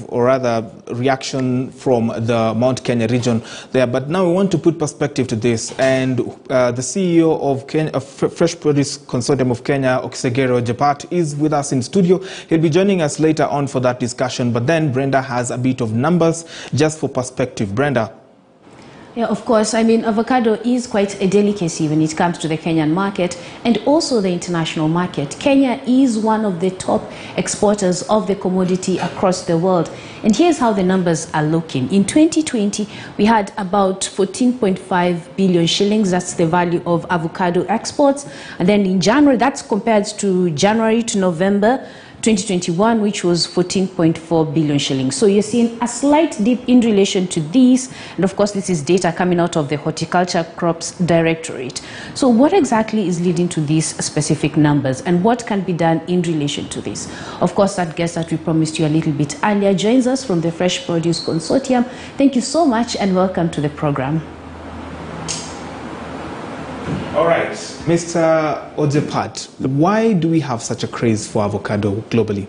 or rather reaction from the Mount Kenya region there. But now we want to put perspective to this, and the CEO of Fresh Produce Consortium of Kenya, Okisegere Ojepat, is with us in studio. He'll be joining us later on for that discussion. But then Brenda has a bit of numbers just for perspective. Brenda. Yeah, of course. I mean, avocado is quite a delicacy when it comes to the Kenyan market and also the international market. Kenya is one of the top exporters of the commodity across the world. And here's how the numbers are looking. In 2020, we had about 14.5 billion shillings. That's the value of avocado exports. And then in January, that's compared to January to November 2021, which was 14.4 billion shillings. So you're seeing a slight dip in relation to these. And of course, this is data coming out of the Horticulture Crops Directorate. So what exactly is leading to these specific numbers, and what can be done in relation to this? Of course, that guest that we promised you a little bit earlier joins us from the Fresh Produce Consortium. Thank you so much and welcome to the program. All right, Mr. Ojepat, why do we have such a craze for avocado globally?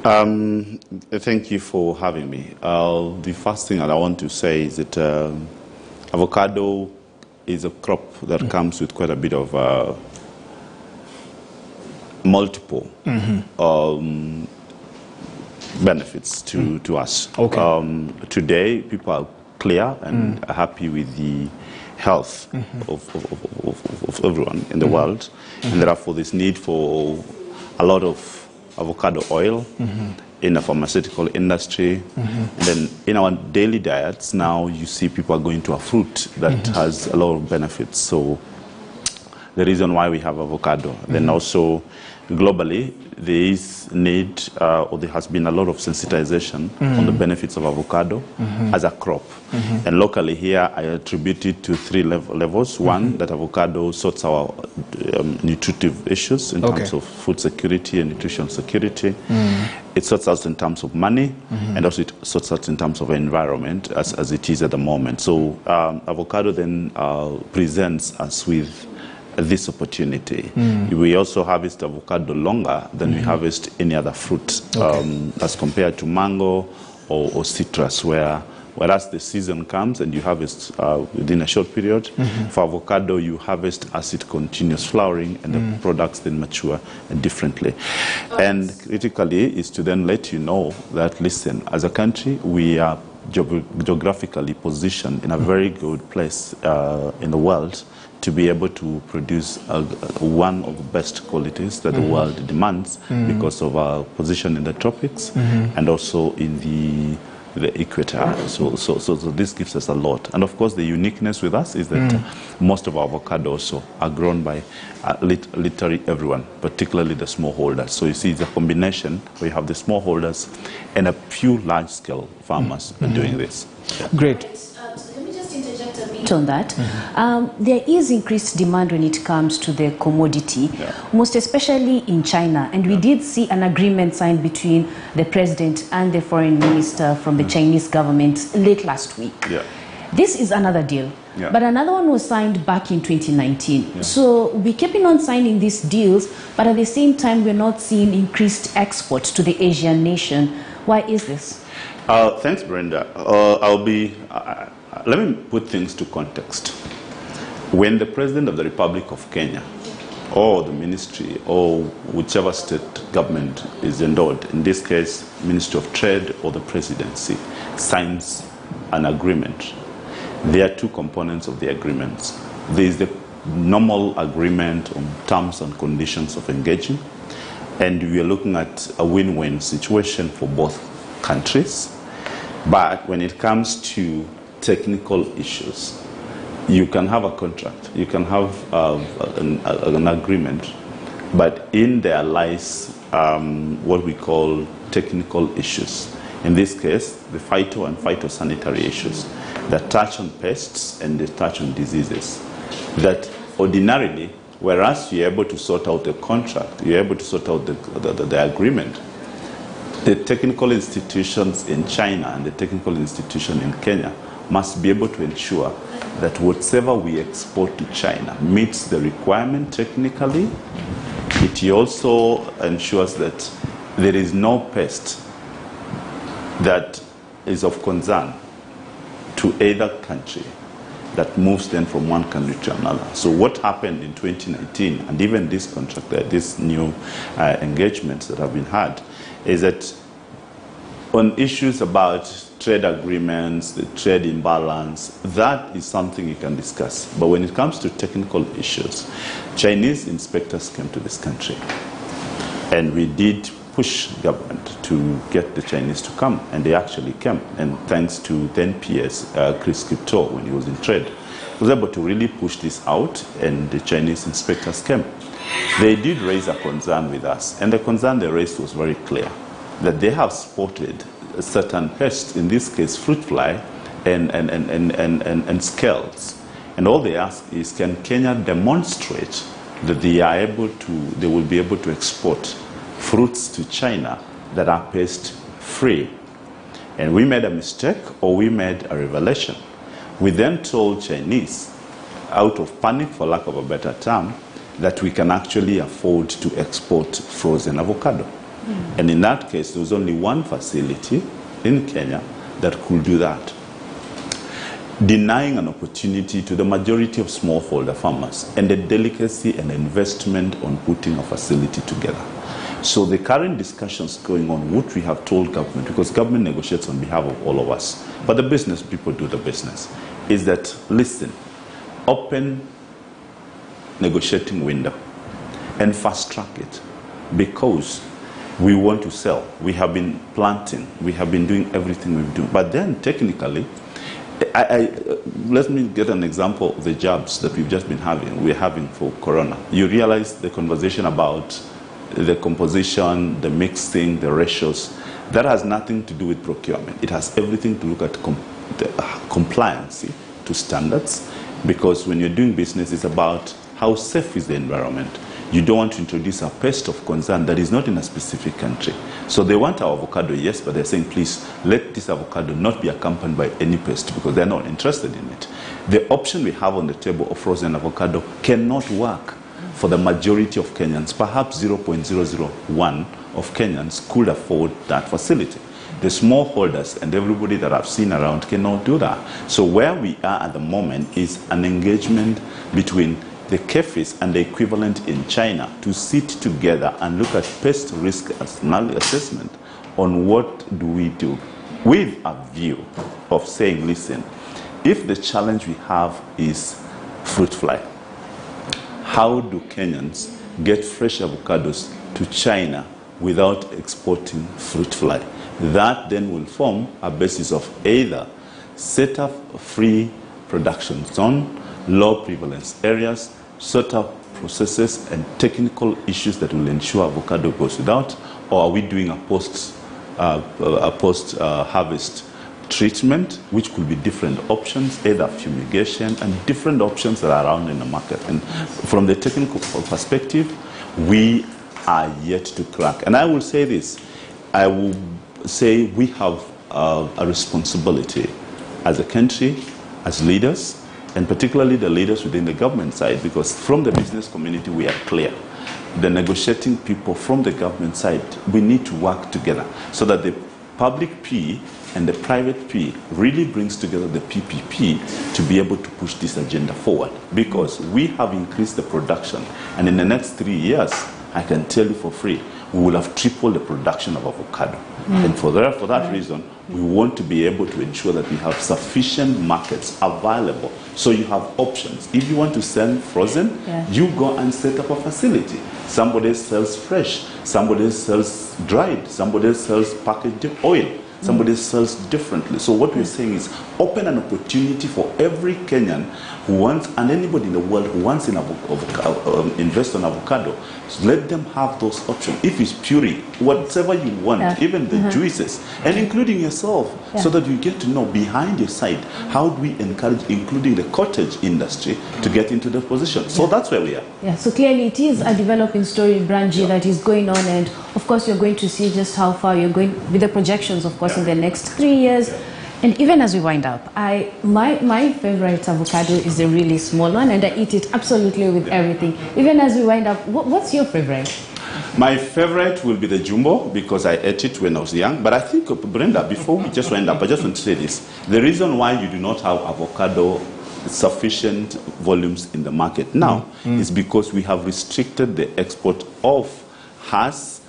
Thank you for having me. The first thing that I want to say is that avocado is a crop that comes with quite a bit of multiple benefits to us. Okay. Today, people are clear and are happy with the health of everyone in the world, and therefore this need for a lot of avocado oil in the pharmaceutical industry. And then in our daily diets now, you see people are going to a fruit that has a lot of benefits. So the reason why we have avocado. Then also globally, there is need, or there has been a lot of sensitization on the benefits of avocado as a crop. And locally here, I attribute it to three levels. One, that avocado sorts our nutritive issues in terms of food security and nutrition security. It sorts out in terms of money, and also it sorts out in terms of environment as it is at the moment. So avocado then presents us with this opportunity. We also harvest avocado longer than we harvest any other fruit, as compared to mango or citrus, whereas the season comes and you harvest within a short period. For avocado, you harvest as it continues flowering, and the products then mature differently. And critically is to then let you know that, listen, as a country, we are geographically positioned in a very good place in the world to be able to produce one of the best qualities that the world demands because of our position in the tropics and also in the equator. So this gives us a lot. And of course, the uniqueness with us is that most of our avocados are grown by literally everyone, particularly the smallholders. So you see, it's a combination where you have the smallholders and a few large-scale farmers doing this. Great. On that, there is increased demand when it comes to the commodity, most especially in China. And we did see an agreement signed between the president and the foreign minister from the Chinese government late last week. This is another deal. But another one was signed back in 2019. So we're keeping on signing these deals, but at the same time, we're not seeing increased exports to the Asian nation. Why is this? Thanks, Brenda. Let me put things to context. When the President of the Republic of Kenya, or the ministry, or whichever state government is endowed, in this case, Ministry of Trade or the Presidency, signs an agreement, there are two components of the agreements. There is the normal agreement on terms and conditions of engaging, and we are looking at a win-win situation for both countries. But when it comes to technical issues, you can have a contract, you can have an agreement, but in there lies what we call technical issues. In this case, the phyto and phytosanitary issues that touch on pests and they touch on diseases. That ordinarily, whereas you're able to sort out the contract, you're able to sort out the agreement, the technical institutions in China and the technical institution in Kenya must be able to ensure that whatever we export to China meets the requirement technically. It also ensures that there is no pest that is of concern to either country that moves then from one country to another. So what happened in 2019, and even this contract, these new engagements that have been had, is that on issues about trade agreements, the trade imbalance, that is something you can discuss. But when it comes to technical issues, Chinese inspectors came to this country, and we did push government to get the Chinese to come, and they actually came. And thanks to then PS Chris Kipto, when he was in trade, was able to really push this out, and the Chinese inspectors came. They did raise a concern with us, and the concern they raised was very clear, that they have spotted a certain pests, in this case fruit fly and scales. And all they ask is, can Kenya demonstrate that they will be able to export fruits to China that are pest-free? And we made a mistake, or we made a revelation. We then told Chinese, out of panic, for lack of a better term, that we can actually afford to export frozen avocado. And in that case, there was only one facility in Kenya that could do that, denying an opportunity to the majority of smallholder farmers and the delicacy and investment on putting a facility together. So the current discussions going on, what we have told government, because government negotiates on behalf of all of us, but the business people do the business, is that, listen, open negotiating window and fast track it, because we want to sell. We have been planting. We have been doing everything we've done. But then technically, let me get an example of the jobs that we've just been having. We're having for Corona. You realize the conversation about the composition, the mixing, the ratios, that has nothing to do with procurement. It has everything to look at compliance to standards, because when you're doing business, it's about how safe is the environment. You don't want to introduce a pest of concern that is not in a specific country. So they want our avocado, yes, but they're saying, please, let this avocado not be accompanied by any pest, because they're not interested in it. The option we have on the table of frozen avocado cannot work for the majority of Kenyans. Perhaps 0.001 of Kenyans could afford that facility. The smallholders and everybody that I've seen around cannot do that. So where we are at the moment is an engagement between the CAFEs and the equivalent in China to sit together and look at pest risk assessment on what do we do, with a view of saying, listen, if the challenge we have is fruit fly, how do Kenyans get fresh avocados to China without exporting fruit fly? That then will form a basis of either set up free production zone, low prevalence areas, set up processes and technical issues that will ensure avocado goes without, or are we doing a post-harvest treatment, which could be different options, either fumigation and different options that are around in the market. And from the technical perspective, we are yet to crack. And I will say this, I will say we have a responsibility as a country, as leaders, and particularly the leaders within the government side, because from the business community we are clear. The negotiating people from the government side, we need to work together so that the public P and the private P really brings together the PPP to be able to push this agenda forward, because we have increased the production, and in the next 3 years, I can tell you for free, we will have tripled the production of avocado. And for that reason, we want to be able to ensure that we have sufficient markets available. So you have options. If you want to sell frozen, you go and set up a facility. Somebody sells fresh, somebody sells dried, somebody sells packaged oil, somebody sells differently. So what we're saying is open an opportunity for every Kenyan who wants, and anybody in the world who wants to invest on avocado. So let them have those options. If it's puree, whatever you want, even the juices, and including yourself, so that you get to know behind your side, how do we encourage, including the cottage industry, to get into the position. So that's where we are. Yeah, so clearly it is a developing story in Branji that is going on, and of course you're going to see just how far you're going with the projections, of course, in the next 3 years. And even as we wind up, my favorite avocado is the really small one, and I eat it absolutely with everything. Even as we wind up, what's your favorite? My favorite will be the jumbo because I ate it when I was young. But I think, Brenda, before we just wind up, I just want to say this. The reason why you do not have avocado sufficient volumes in the market now is because we have restricted the export of Hass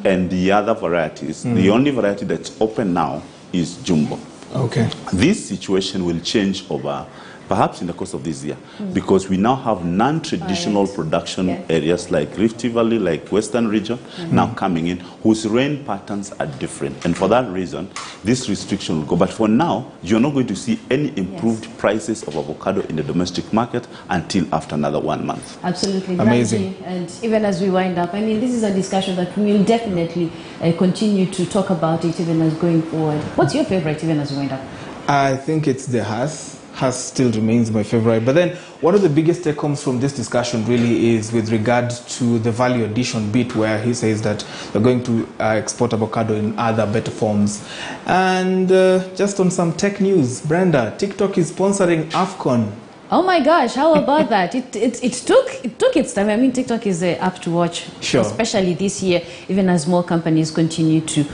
and the other varieties. The only variety that's open now is jumbo. Okay. This situation will change over perhaps in the course of this year, because we now have non-traditional production areas like Rift Valley, like Western region, now coming in, whose rain patterns are different. And for that reason, this restriction will go. But for now, you're not going to see any improved prices of avocado in the domestic market until after another 1 month. Absolutely. Amazing. And even as we wind up, I mean, this is a discussion that we will definitely continue to talk about it even as going forward. What's your favorite even as we wind up? I think it's the Hass. Hass still remains my favorite. But then one of the biggest take-homes from this discussion really is with regard to the value addition bit, where he says that we're going to export avocado in other better forms. And just on some tech news, Brenda, TikTok is sponsoring AFCON. Oh my gosh, how about that? It took its time. I mean, TikTok is the app to watch, especially this year, even as more companies continue to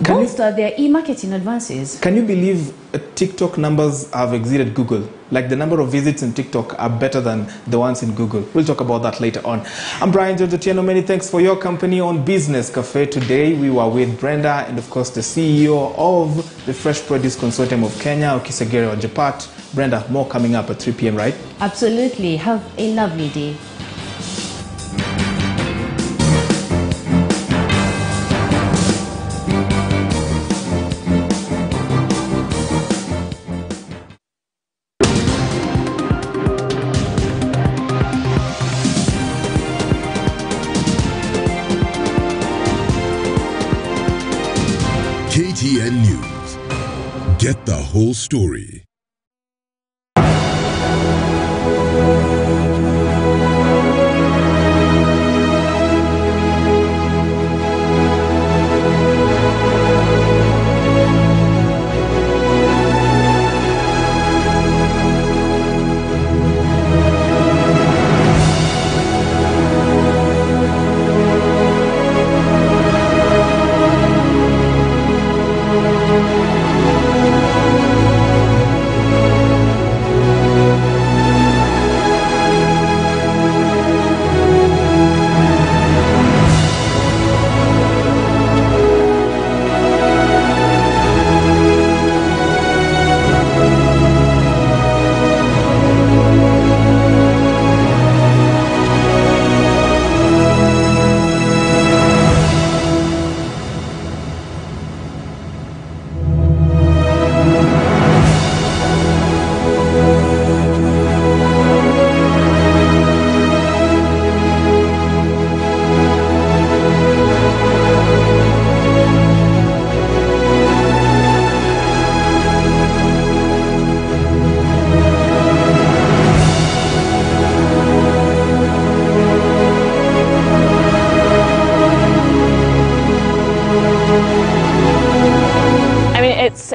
bolster their e-marketing advances. Can you believe TikTok numbers have exceeded Google? Like the number of visits in TikTok are better than the ones in Google. We'll talk about that later on. I'm Brian Jojotieno. Many thanks for your company on Business Cafe. Today we were with Brenda and of course the CEO of the Fresh Produce Consortium of Kenya, Okisegere Ojepat. Brenda, more coming up at 3 p.m., right? Absolutely. Have a lovely day. KTN News. Get the whole story.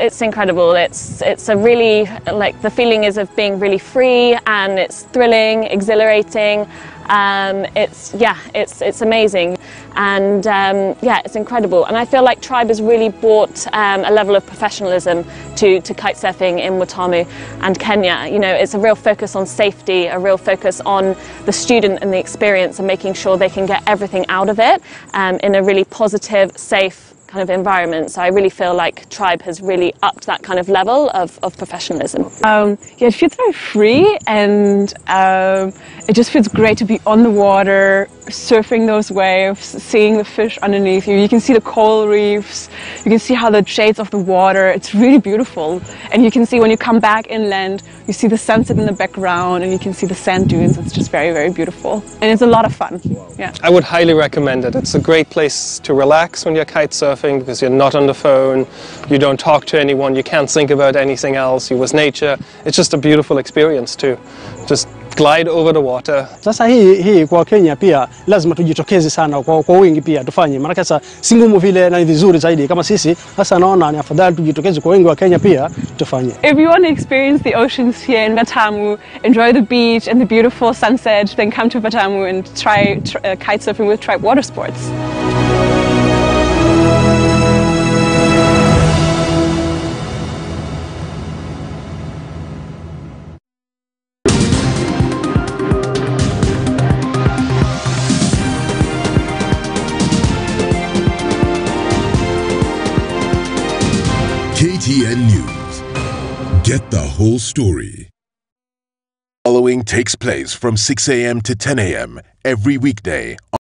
It's incredible. It's a really, like, the feeling is of being really free, and it's thrilling, exhilarating. It's amazing, and it's incredible. And I feel like Tribe has really brought a level of professionalism to kite surfing in Watamu and Kenya. You know, it's a real focus on safety, a real focus on the student and the experience, and making sure they can get everything out of it in a really positive, safe kind of environment. So I really feel like Tribe has really upped that kind of level of professionalism. It feels very free, and it just feels great to be on the water, surfing those waves, seeing the fish underneath you. You can see the coral reefs, you can see how the shades of the water, it's really beautiful. And you can see when you come back inland, you see the sunset in the background, and you can see the sand dunes. It's just very, very beautiful. And it's a lot of fun. Yeah. I would highly recommend it. It's a great place to relax when you're kite surfing, because you're not on the phone, you don't talk to anyone, you can't think about anything else, you're with nature. It's just a beautiful experience too. Just glide over the water. Sasa hii kwa Kenya pia lazima tujitokeze sana kwa wingi pia tufanye. Maana sasa si ngumu vile na ni vizuri zaidi kama sisi. Sasa naona ni afadhali tujitokeze kwa wingi wa Kenya pia tufanye. If you want to experience the oceans here in Watamu, enjoy the beach and the beautiful sunset, then come to Watamu and try kite surfing with Tribe Water Sports. KTN News. Get the whole story. Following takes place from 6 a.m. to 10 a.m. every weekday